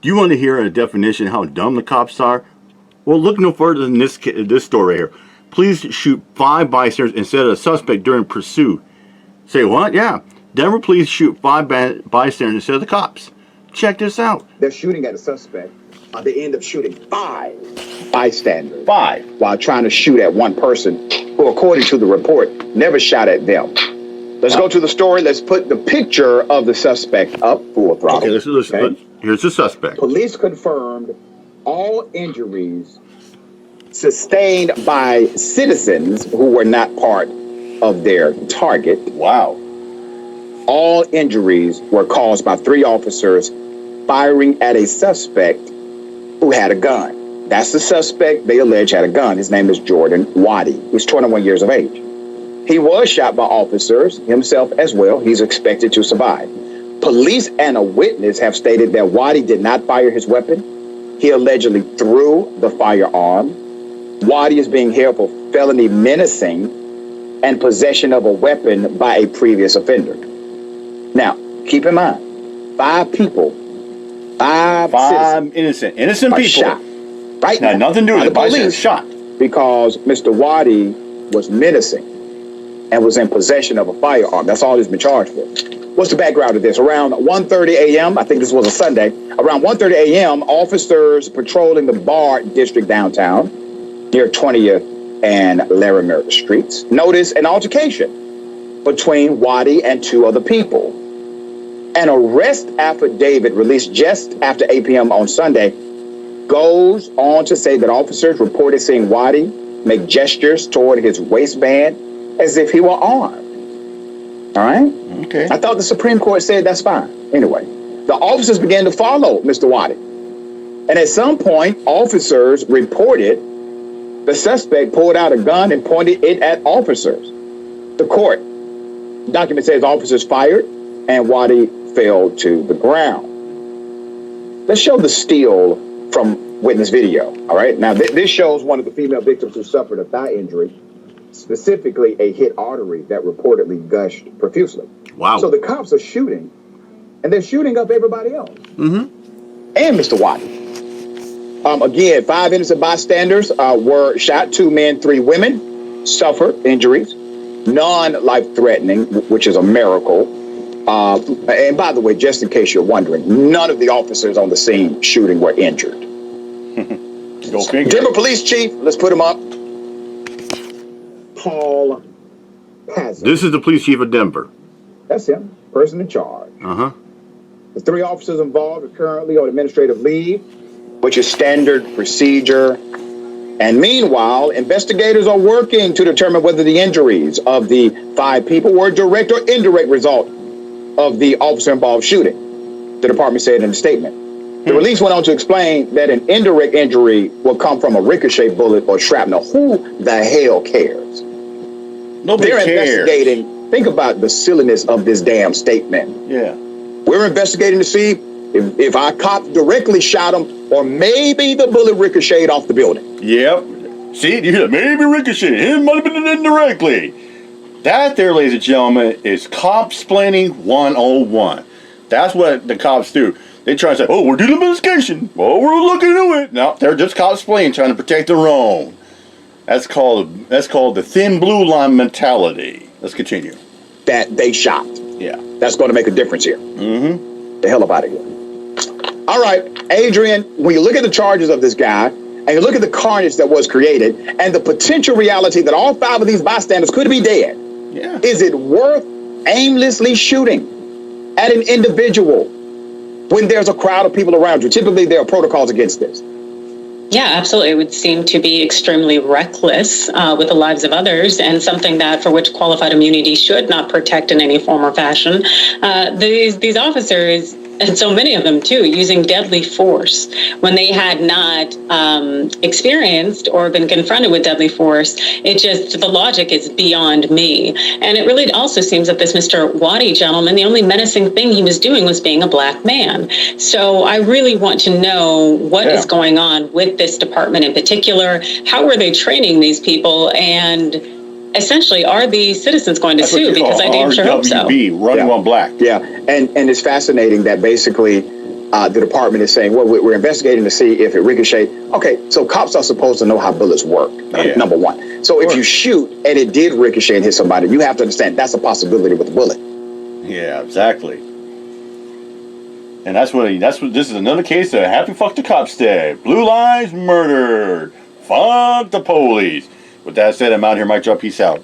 Do you want to hear a definition of how dumb the cops are? Well, look no further than this story right here. Police shoot 5 bystanders instead of a suspect during pursuit. Say what? Yeah. Denver police shoot 5 bystanders instead of the cops. Check this out. They're shooting at a suspect. They end up shooting 5 bystanders. 5. While trying to shoot at one person who, according to the report, never shot at them. Let's go to the story. Let's put the picture of the suspect up full throttle. Okay, listen. Here's the suspect. Police confirmed all injuries sustained by citizens who were not part of their target. Wow. All injuries were caused by 3 officers firing at a suspect who had a gun. That's the suspect they allege had a gun. His name is Jordan Waddy. He's 21 years of age. He was shot by officers himself as well. He's expected to survive. Police and a witness have stated that Waddy did not fire his weapon. He allegedly threw the firearm. Waddy is being held for felony menacing and possession of a weapon by a previous offender. Now, keep in mind, 5 people, 5 innocent people shot. Right now, nothing to do with the police shot because Mr. Waddy was menacing and was in possession of a firearm. That's all he's been charged with. What's the background of this? Around 1:30 a.m., I think this was a Sunday, around 1:30 a.m., officers patrolling the Bar District downtown near 20th and Larimer Streets noticed an altercation between Waddy and 2 other people. An arrest affidavit released just after 8 p.m. on Sunday goes on to say that officers reported seeing Waddy make gestures toward his waistband as if he were armed. All right? Okay. I thought the Supreme Court said that's fine. Anyway, the officers began to follow Mr. Waddy. And at some point, officers reported the suspect pulled out a gun and pointed it at officers. The court document says officers fired and Waddy fell to the ground. Let's show the still from witness video. All right. Now, this shows one of the female victims who suffered a thigh injury, specifically a hit artery that reportedly gushed profusely. Wow. So the cops are shooting, and they're shooting up everybody else. Mm-hmm. And Mr. Waddy. Again, 5 innocent bystanders were shot. 2 men, 3 women suffered injuries, non-life-threatening, which is a miracle. And by the way, just in case you're wondering, none of the officers on the scene shooting were injured. Go figure. Denver Police Chief, let's put him up. Paul Pazzo. This is the police chief of Denver. That's him, person in charge. Uh-huh. The 3 officers involved are currently on administrative leave, which is standard procedure. And meanwhile, investigators are working to determine whether the injuries of the 5 people were a direct or indirect result of the officer-involved shooting, the department said in a statement. The release went on to explain that an indirect injury will come from a ricochet bullet or shrapnel. Who the hell cares? Nobody They're cares. investigating. Think about the silliness of this damn statement. Yeah. We're investigating to see if our cop directly shot him or maybe the bullet ricocheted off the building. Yep. See, you hear maybe ricochet. It might have been indirectly. That there, ladies and gentlemen, is cop-splaining 101. That's what the cops do. They try to say, oh, we're doing an investigation. Oh, we're looking into it. No, they're just cop-splaining, trying to protect their own. That's called the thin blue line mentality. Let's continue. That they shot. Yeah. That's going to make a difference here. Mm-hmm. The hell up out of here. All right, Adrian, when you look at the charges of this guy, and you look at the carnage that was created, and the potential reality that all 5 of these bystanders could be dead, yeah. Is it worth aimlessly shooting at an individual when there's a crowd of people around you? Typically, there are protocols against this. Yeah, absolutely. It would seem to be extremely reckless with the lives of others, and something that for which qualified immunity should not protect in any form or fashion. These officers, and so many of them too, using deadly force when they had not experienced or been confronted with deadly force. It just, the logic is beyond me. And it really also seems that this Mr. Waddy gentleman, the only menacing thing he was doing was being a black man. So I really want to know what is going on with this department in particular. How are they training these people? And essentially, are the citizens going to sue? Because I damn sure hope so. RWB, running on black. Yeah, and it's fascinating that basically The department is saying, well, we're investigating to see if it ricocheted. Okay, so cops are supposed to know how bullets work, number one. So if you shoot and it did ricochet and hit somebody, you have to understand that's a possibility with a bullet. Yeah, exactly. And that's what this is another case of Happy Fuck the Cops Day. Blue lives murdered. Fuck the police. With that said, I'm out here, Mike Drop. Peace out.